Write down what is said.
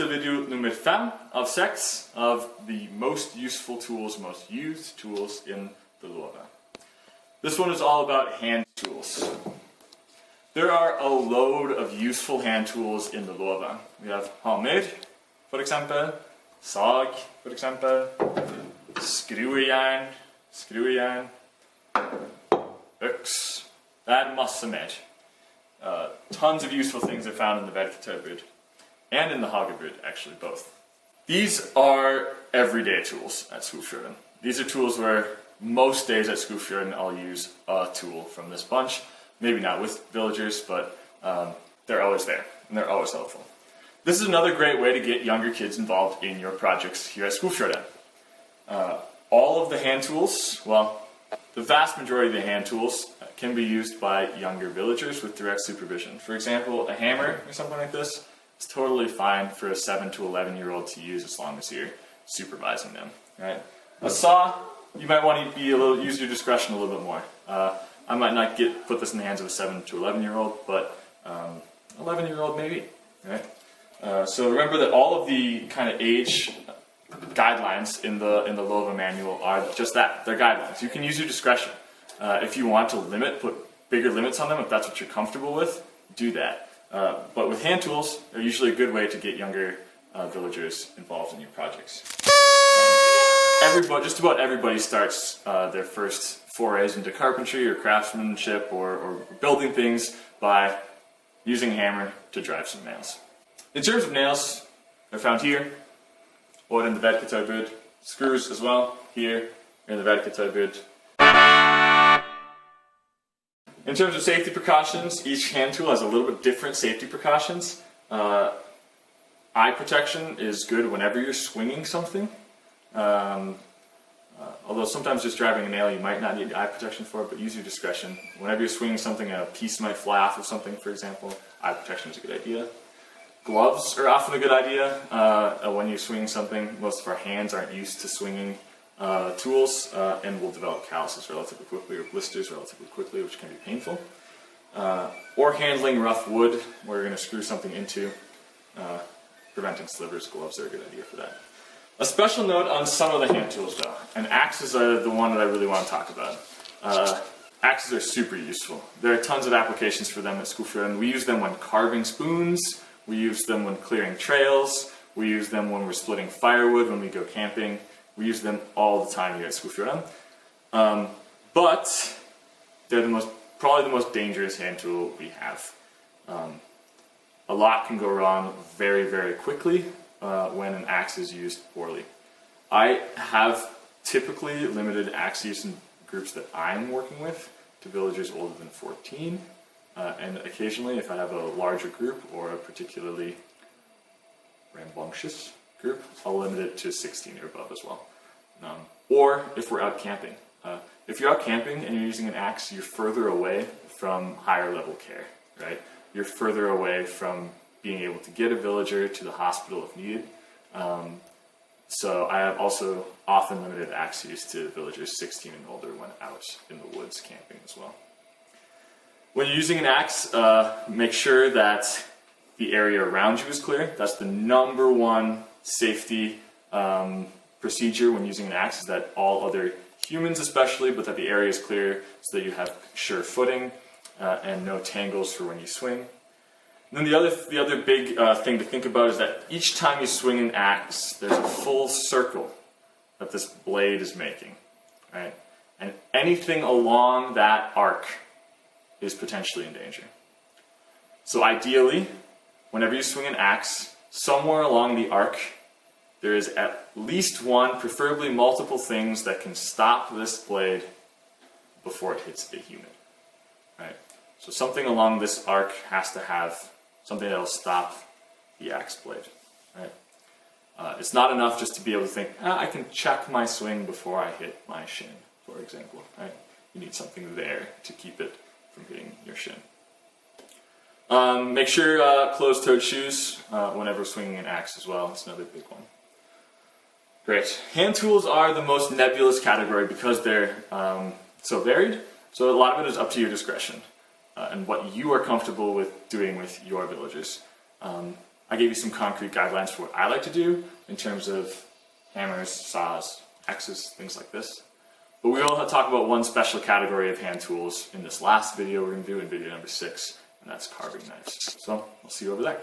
video nummer 5 av 6 of the most useful tools, most used tools in the låve. This one is all about hand tools. There are a load of useful hand tools in the låve. We have hammer, for eksempel, sag, for eksempel, skrujern, øks. Det er masse mer. Tons of useful things are found in the verktøybud. And in the hagebud, actually, both. These are everyday tools at Skogfjorden. These are tools where most days at Skogfjorden I'll use a tool from this bunch. Maybe not with villagers, but they're always there, and they're always helpful. This is another great way to get younger kids involved in your projects here at Skogfjorden. All of the hand tools, well, the vast majority of the hand tools can be used by younger villagers with direct supervision. For example, a hammer or something like this, it's totally fine for a 7 to 11-year-old to use as long as you're supervising them, right? A saw, you might want to use your discretion a little bit more. I might not put this in the hands of a 7 to 11-year-old, but 11-year-old maybe, right? So remember that all of the kind of age guidelines in the låve manual are just that, they're guidelines. You can use your discretion. If you want to put bigger limits on them, if that's what you're comfortable with, do that. But with hand tools, they're usually a good way to get younger villagers involved in your projects. Just about everybody starts their first forays into carpentry or craftsmanship or building things by using a hammer to drive some nails. In terms of nails, they're found here, or in the verktøybud. Screws as well, here, in the verktøybud. In terms of safety precautions, each hand tool has a little bit different safety precautions. Eye protection is good whenever you're swinging something. Although sometimes just driving a nail you might not need eye protection for, but use your discretion. Whenever you're swinging something, a piece might fly off of something, for example, eye protection is a good idea. Gloves are often a good idea. When you're swinging something, most of our hands aren't used to swinging tools and will develop calluses relatively quickly or blisters relatively quickly, which can be painful. Or handling rough wood where you're going to screw something into. Preventing slivers, gloves are a good idea for that. A special note on some of the hand tools though, and axes are the one that I really want to talk about. Axes are super useful. There are tons of applications for them at Skogfjorden. We use them when carving spoons, we use them when clearing trails, we use them when we're splitting firewood, when we go camping. We use them all the time here at Skogfjorden. But they're probably the most dangerous hand tool we have. A lot can go wrong very, very quickly when an axe is used poorly. I have typically limited axe use in groups that I'm working with to villagers older than 14. And occasionally, if I have a larger group or a particularly rambunctious group, I'll limit it to 16 or above as well. Or if we're out camping. If you're out camping and you're using an axe, you're further away from higher level care, right? You're further away from being able to get a villager to the hospital if needed. So I have also often limited axe use to villagers 16 and older when out in the woods camping as well. When you're using an axe, make sure that the area around you is clear. That's the number one safety procedure when using an axe, is that all other humans especially, but that the area is clear so that you have sure footing and no tangles for when you swing. And then the other big thing to think about is that each time you swing an axe, there's a full circle that this blade is making, right? And anything along that arc is potentially in danger. So ideally, whenever you swing an axe, somewhere along the arc, there is at least one, preferably multiple things that can stop this blade before it hits a human, right? So something along this arc has to have something that will stop the axe blade, right? It's not enough just to be able to think, I can check my swing before I hit my shin, for example, right? You need something there to keep it from hitting your shin. Make sure closed-toed shoes whenever swinging an axe as well. It's another big one. Great. Hand tools are the most nebulous category because they're so varied. So a lot of it is up to your discretion and what you are comfortable with doing with your villagers. I gave you some concrete guidelines for what I like to do in terms of hammers, saws, axes, things like this. But we will talk about one special category of hand tools in this last video we're going to do in video number 6, and that's carving knives. So, I'll see you over there.